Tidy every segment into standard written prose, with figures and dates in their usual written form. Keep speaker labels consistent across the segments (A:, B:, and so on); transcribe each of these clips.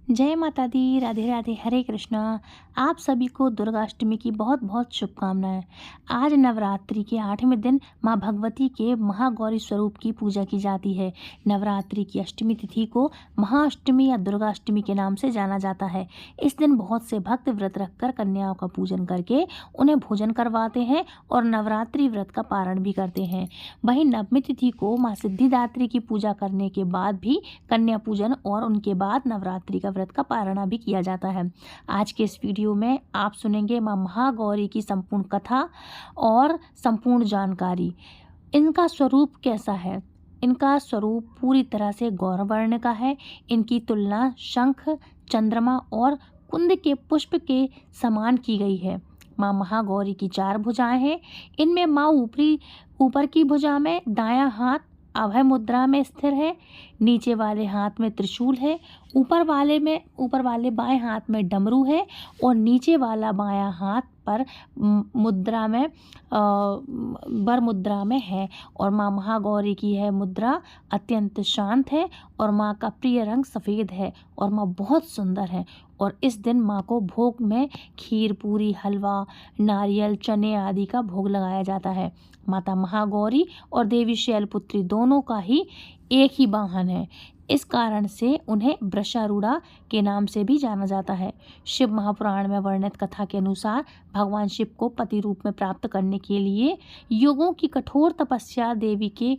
A: जय माता दी। राधे राधे। हरे कृष्णा। आप सभी को दुर्गाष्टमी की बहुत बहुत शुभकामनाएं। आज नवरात्रि के 8वें दिन माँ भगवती के महागौरी स्वरूप की पूजा की जाती है। नवरात्रि की अष्टमी तिथि को महाअष्टमी या दुर्गाष्टमी के नाम से जाना जाता है। इस दिन बहुत से भक्त व्रत रखकर कन्याओं का पूजन करके उन्हें भोजन करवाते हैं और नवरात्रि व्रत का पारण भी करते हैं। वहीं नवमी तिथि को माँ सिद्धिदात्री की पूजा करने के बाद भी कन्या पूजन और उनके बाद नवरात्रि का व्रत का पारणा भी किया जाता है। आज के इस वीडियो में आप सुनेंगे माँ महागौरी की संपूर्ण कथा और संपूर्ण जानकारी। इनका स्वरूप कैसा है? इनका स्वरूप पूरी तरह से गौरवर्ण का है। इनकी तुलना शंख, चंद्रमा और कुंद के पुष्प के समान की गई है। माँ महागौरी की 4 भुजाएं हैं। इनमें माँ ऊपर की भुजा में दायां हाथ अभय मुद्रा में स्थिर है, नीचे वाले हाथ में त्रिशूल है, ऊपर वाले बाएं हाथ में डमरू है और नीचे वाला बायां हाथ पर मुद्रा में बर मुद्रा में है। और माँ महागौरी की है मुद्रा अत्यंत शांत है और माँ का प्रिय रंग सफ़ेद है और माँ बहुत सुंदर है। और इस दिन माँ को भोग में खीर, पूरी, हलवा, नारियल, चने आदि का भोग लगाया जाता है। माता महागौरी और देवी शैलपुत्री दोनों का ही एक ही वाहन है। इस कारण से उन्हें वृषारूढ़ा के नाम से भी जाना जाता है। शिव महापुराण में वर्णित कथा के अनुसार भगवान शिव को पति रूप में प्राप्त करने के लिए युगों की कठोर तपस्या देवी के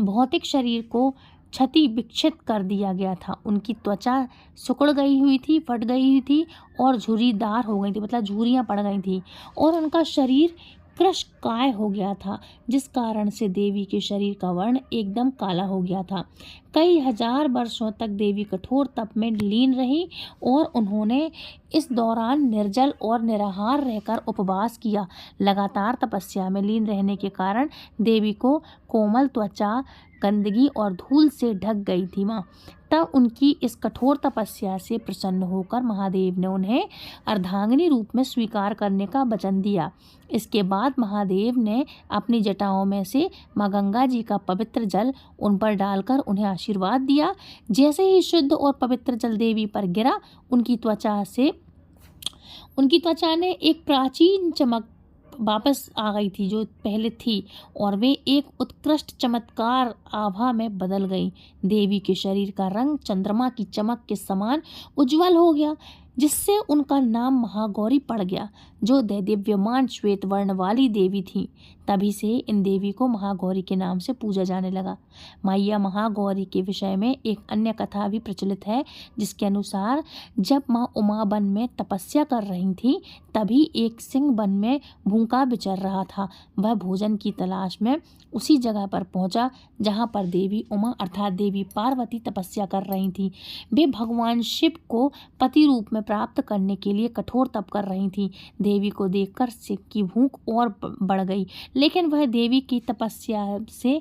A: भौतिक शरीर को क्षति विक्षित कर दिया गया था। उनकी त्वचा सिकुड़ गई हुई थी, फट गई हुई थी और झुर्रीदार हो गई थी, मतलब झुर्रियाँ पड़ गई थी और उनका शरीर कृशकाय हो गया था, जिस कारण से देवी के शरीर का वर्ण एकदम काला हो गया था। कई हजार वर्षों तक देवी कठोर तप में लीन रही और उन्होंने इस दौरान निर्जल और निराहार रहकर उपवास किया। लगातार तपस्या में लीन रहने के कारण देवी को कोमल त्वचा गंदगी और धूल से ढक गई थी। माँ तब उनकी इस कठोर तपस्या से प्रसन्न होकर महादेव ने उन्हें अर्धांगिनी रूप में स्वीकार करने का वचन दिया। इसके बाद महादेव ने अपनी जटाओं में से माँ गंगा जी का पवित्र जल उन पर डालकर उन्हें आशीर्वाद दिया। जैसे ही शुद्ध और पवित्र जल देवी पर गिरा, उनकी त्वचा ने एक प्राचीन चमक वापस आ गई थी जो पहले थी और वे एक उत्कृष्ट चमत्कार आभा में बदल गई। देवी के शरीर का रंग चंद्रमा की चमक के समान उज्जवल हो गया, जिससे उनका नाम महागौरी पड़ गया, जो दैदिव्यमान श्वेत वर्ण वाली देवी थी। तभी से इन देवी को महागौरी के नाम से पूजा जाने लगा। मैया महागौरी के विषय में एक अन्य कथा भी प्रचलित है, जिसके अनुसार जब माँ उमा वन में तपस्या कर रही थी, तभी एक सिंह वन में भूखा विचर रहा था। वह भोजन की तलाश में उसी जगह पर पहुंचा जहां पर देवी उमा अर्थात देवी पार्वती तपस्या कर रही थी। वे भगवान शिव को पति रूप में प्राप्त करने के लिए कठोर तप कर रही थी। देवी को देखकर सिंह की भूख और बढ़ गई, लेकिन वह देवी की तपस्या से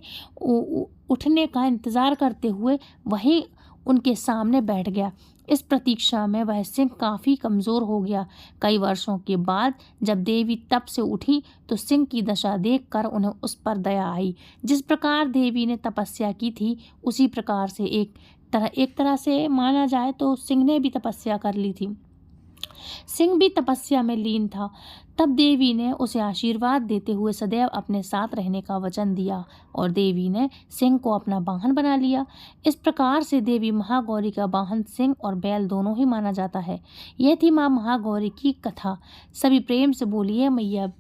A: उठने का इंतजार करते हुए वहीं उनके सामने बैठ गया। इस प्रतीक्षा में वह सिंह काफ़ी कमज़ोर हो गया। कई वर्षों के बाद जब देवी तप से उठी तो सिंह की दशा देखकर उन्हें उस पर दया आई। जिस प्रकार देवी ने तपस्या की थी, उसी प्रकार से एक तरह से माना जाए तो सिंह ने भी तपस्या कर ली थी। सिंह भी तपस्या में लीन था। तब देवी ने उसे आशीर्वाद देते हुए सदैव अपने साथ रहने का वचन दिया और देवी ने सिंह को अपना वाहन बना लिया। इस प्रकार से देवी महागौरी का वाहन सिंह और बैल दोनों ही माना जाता है। यह थी माँ महागौरी की कथा। सभी प्रेम से बोलिए मैया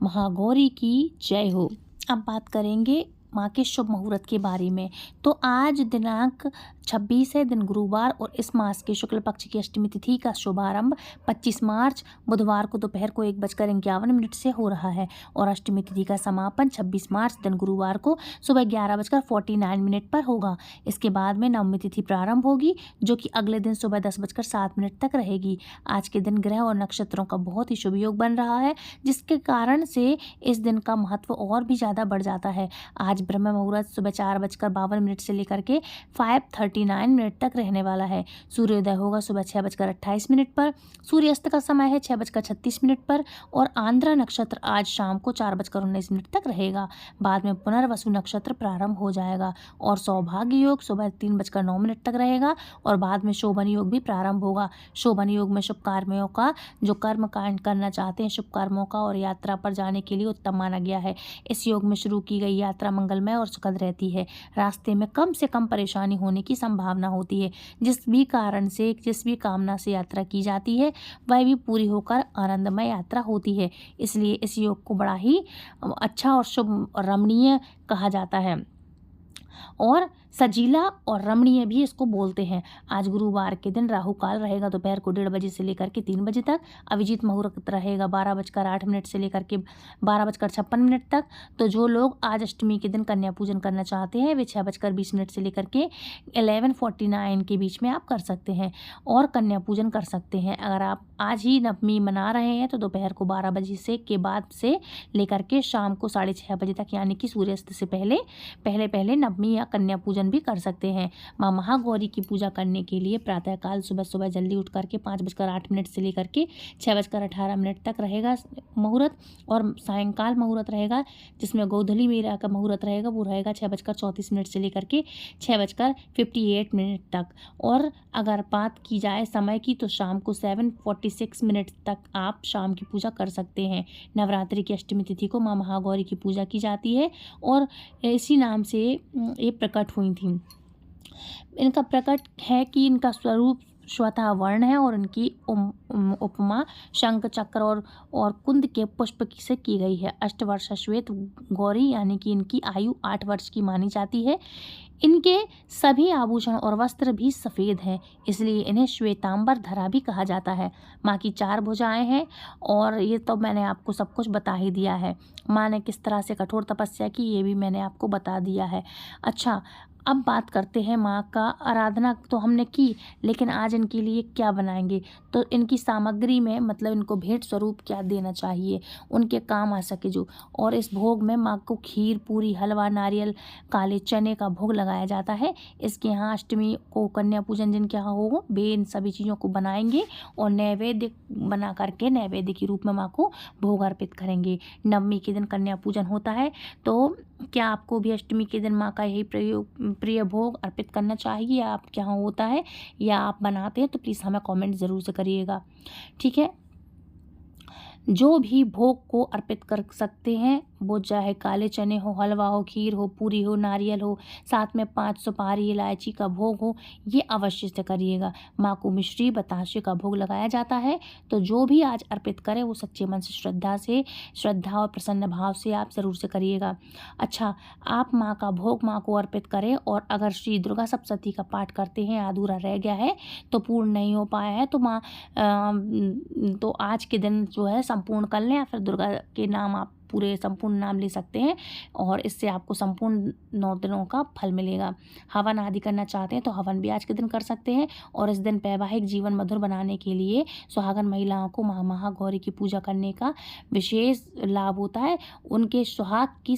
A: महागौरी की जय हो। अब बात करेंगे माँ के शुभ मुहूर्त के बारे में। तो आज दिनांक 26 है, दिन गुरुवार, और इस मास के शुक्ल पक्ष की अष्टमी तिथि का शुभारंभ 25 मार्च बुधवार को दोपहर को 1:51 से हो रहा है और अष्टमी तिथि का समापन 26 मार्च दिन गुरुवार को सुबह 11:49 पर होगा। इसके बाद में नवमी तिथि प्रारंभ होगी, जो कि अगले दिन सुबह 10:07 तक रहेगी। आज के दिन ग्रह और नक्षत्रों का बहुत ही शुभ योग बन रहा है, जिसके कारण से इस दिन का महत्व और भी ज़्यादा बढ़ जाता है। आज आज ब्रह्म मुहूर्त सुबह 4:52 से लेकर के 5:39 तक रहने वाला है। सूर्योदय होगा सुबह 6:28 पर, सूर्यास्त का समय है 6:36 पर और आंध्रा नक्षत्र आज शाम को 4:19 तक रहेगा। बाद में पुनर्वसु नक्षत्र प्रारंभ हो जाएगा और सौभाग्य योग सुबह 3:09 तक रहेगा और बाद में शोभन योग भी प्रारंभ होगा। शोभन योग में शुभ कार्यों का, जो कर्म कांड करना चाहते हैं, शुभ कर्मों का और यात्रा पर जाने के लिए उत्तम माना गया है। इस योग में शुरू की गई यात्रा मंगलमय और सुखद रहती है। रास्ते में कम से कम परेशानी होने की संभावना होती है। जिस भी कारण से, जिस भी कामना से यात्रा की जाती है वह भी पूरी होकर आनंदमय यात्रा होती है। इसलिए इस योग को बड़ा ही अच्छा और शुभ और रमणीय कहा जाता है और सजीला और रमणीय भी इसको बोलते हैं। आज गुरुवार के दिन राहु काल रहेगा दोपहर को 1:30 से लेकर के 3 बजे तक। अभिजीत मुहूर्त रहेगा 12:08 से लेकर के 12:56 तक। तो जो लोग आज अष्टमी के दिन कन्या पूजन करना चाहते हैं वे 6:20 से लेकर के 11:49 के बीच में आप कर सकते हैं और कन्या पूजन कर सकते हैं। अगर आप आज ही नवमी मना रहे हैं तो दोपहर को 12 बजे से के बाद से लेकर के शाम को 6:30 बजे तक, यानी कि सूर्यास्त से पहले नवमी या कन्या पूजन भी कर सकते हैं। माँ महागौरी की पूजा करने के लिए प्रातःकाल सुबह जल्दी उठ करके 5:08 से लेकर के 6:18 तक रहेगा मुहूर्त और सायंकाल मुहूर्त रहेगा जिसमें गोधूली मेरा का मुहूर्त रहेगा, वो रहेगा 6:34 से लेकर के 6:58 तक। और अगर बात की जाए समय की तो शाम को 7:46 तक आप शाम की पूजा कर सकते हैं। नवरात्रि की अष्टमी तिथि को माँ महागौरी की पूजा की जाती है और इसी नाम से ये प्रकट हुई थी। इनका प्रकट है कि इनका स्वरूप स्वतः वर्ण है और इनकी उपमा शंख चक्र और कुंद के पुष्प से की गई है। अष्टवर्षा श्वेत गौरी, यानी कि इनकी आयु 8 वर्ष की मानी जाती है। इनके सभी आभूषण और वस्त्र भी सफ़ेद हैं, इसलिए इन्हें श्वेतांबर धरा भी कहा जाता है। माँ की 4 भुजाएं हैं और ये तो मैंने आपको सब कुछ बता ही दिया है। माँ ने किस तरह से कठोर तपस्या की ये भी मैंने आपको बता दिया है। अच्छा, अब बात करते हैं माँ का आराधना तो हमने की, लेकिन आज इनके लिए क्या बनाएंगे। तो इनकी सामग्री में मतलब इनको भेंट स्वरूप क्या देना चाहिए, उनके काम आ सके जो। और इस भोग में माँ को खीर, पूरी, हलवा, नारियल, काले चने का भोग लगाया जाता है। इसके यहाँ अष्टमी को कन्या पूजन जिनके यहाँ हो वे इन सभी चीज़ों को बनाएंगे और नैवेद्य बना करके नैवेद्य के रूप में माँ को भोग अर्पित करेंगे। नवमी के दिन कन्या पूजन होता है, तो क्या आपको भी अष्टमी के दिन माँ का यही प्रिय भोग अर्पित करना चाहिए या आप क्या होता है या आप बनाते हैं तो प्लीज़ हमें कमेंट ज़रूर से करिएगा। ठीक है, जो भी भोग को अर्पित कर सकते हैं वो चाहे काले चने हो, हलवा हो, खीर हो, पूरी हो, नारियल हो, साथ में 5 सुपारी इलायची का भोग हो, ये अवश्य से करिएगा। माँ को मिश्री बताशे का भोग लगाया जाता है। तो जो भी आज अर्पित करें वो सच्चे मन से श्रद्धा और प्रसन्न भाव से आप ज़रूर से करिएगा। अच्छा, आप माँ का भोग माँ को अर्पित करें और अगर श्री दुर्गा सप्तशती का पाठ करते हैं, अधूरा रह गया है तो पूर्ण नहीं हो पाया है तो माँ तो आज के दिन जो है संपूर्ण कर लें या फिर दुर्गा के नाम आप पूरे संपूर्ण नाम ले सकते हैं और इससे आपको संपूर्ण 9 दिनों का फल मिलेगा। हवन आदि करना चाहते हैं तो हवन भी आज के दिन कर सकते हैं और इस दिन वैवाहिक जीवन मधुर बनाने के लिए सुहागन महिलाओं को महागौरी की पूजा करने का विशेष लाभ होता है। उनके सुहाग की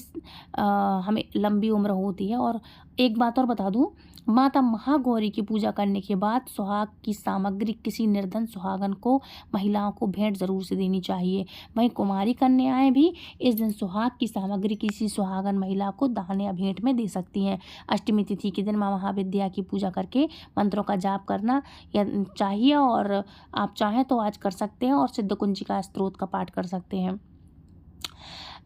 A: हमें लंबी उम्र होती है। और एक बात और बता दूं, माता महागौरी की पूजा करने के बाद सुहाग की सामग्री किसी निर्धन सुहागन को, महिलाओं को भेंट जरूर से देनी चाहिए। वहीं कुमारी कन्याएं भी इस दिन सुहाग की सामग्री किसी सुहागन महिला को दान या भेंट में दे सकती हैं। अष्टमी तिथि के दिन माँ महाविद्या की पूजा करके मंत्रों का जाप करना चाहिए और आप चाहें तो आज कर सकते हैं और सिद्ध कुंजिका स्तोत्र का पाठ कर सकते हैं।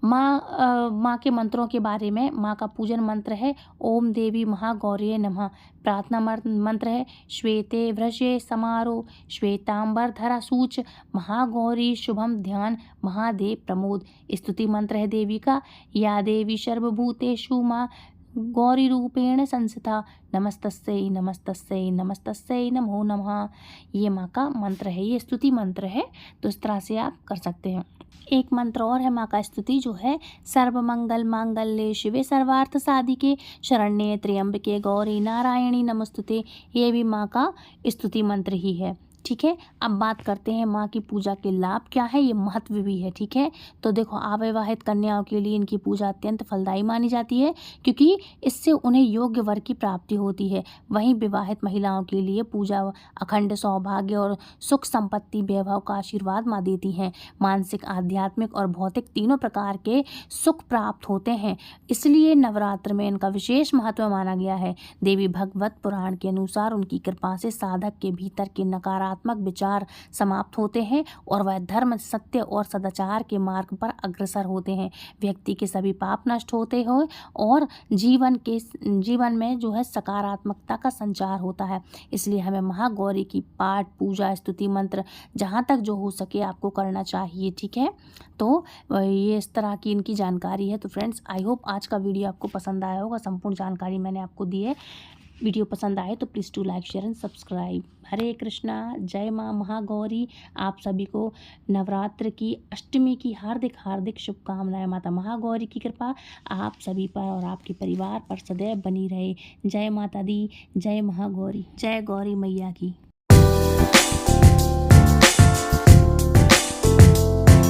A: माँ के मंत्रों के बारे में, माँ का पूजन मंत्र है ओम देवी महागौरी नमः। प्रार्थना मंत्र है श्वेते वृषे समारोह श्वेतांबर धरा सूच महागौरी शुभम ध्यान महादेव प्रमोद। स्तुति मंत्र है देवी का या देवी सर्वभूतेषु माँ गौरी रूपेण संस्थिता नमस्तस्यै नमस्तस्यै नमस्तस्यै नमो नमः। ये माँ का मंत्र है, ये स्तुति मंत्र है, तो इस तरह से आप कर सकते हैं। एक मंत्र और है माँ का स्तुति जो है सर्वमंगल मांगल्ये शिवे सर्वार्थ साधिके शरण्ये त्र्यंबके गौरी नारायणी नमस्तुते। ये भी माँ का स्तुति मंत्र ही है। ठीक है। अब बात करते हैं माँ की पूजा के लाभ क्या है, ये महत्व भी है। ठीक है, तो देखो अविवाहित कन्याओं के लिए इनकी पूजा अत्यंत फलदायी मानी जाती है, क्योंकि इससे उन्हें योग्य वर की प्राप्ति होती है। वहीं विवाहित महिलाओं के लिए पूजा अखंड सौभाग्य और सुख संपत्ति वैभव का आशीर्वाद माँ देती हैं। मानसिक, आध्यात्मिक और भौतिक तीनों प्रकार के सुख प्राप्त होते हैं, इसलिए नवरात्र में इनका विशेष महत्व माना गया है। देवी भागवत पुराण के अनुसार उनकी कृपा से साधक के भीतर के नकारात्मक विचार समाप्त होते हैं और वह धर्म, सत्य और सदाचार के मार्ग पर अग्रसर होते हैं। व्यक्ति के सभी पाप नष्ट होते हैं और जीवन में जो है सकारात्मकता का संचार होता है। इसलिए हमें महागौरी की पाठ, पूजा, स्तुति, मंत्र जहाँ तक जो हो सके आपको करना चाहिए। ठीक है, तो ये इस तरह की इनकी जानकारी है। तो फ्रेंड्स, आई होप आज का वीडियो आपको पसंद आया होगा। संपूर्ण जानकारी मैंने आपको दी है। वीडियो पसंद आए तो please to like, share and subscribe. Hare Krishna, जय माँ महागौरी। आप सभी को नवरात्र की अष्टमी की हार्दिक हार्दिक शुभकामनाएं। माता महागौरी की कृपा आप सभी पर और आपके परिवार पर सदैव बनी रहे। जय माता दी, जय महागौरी, जय गौरी मैया की।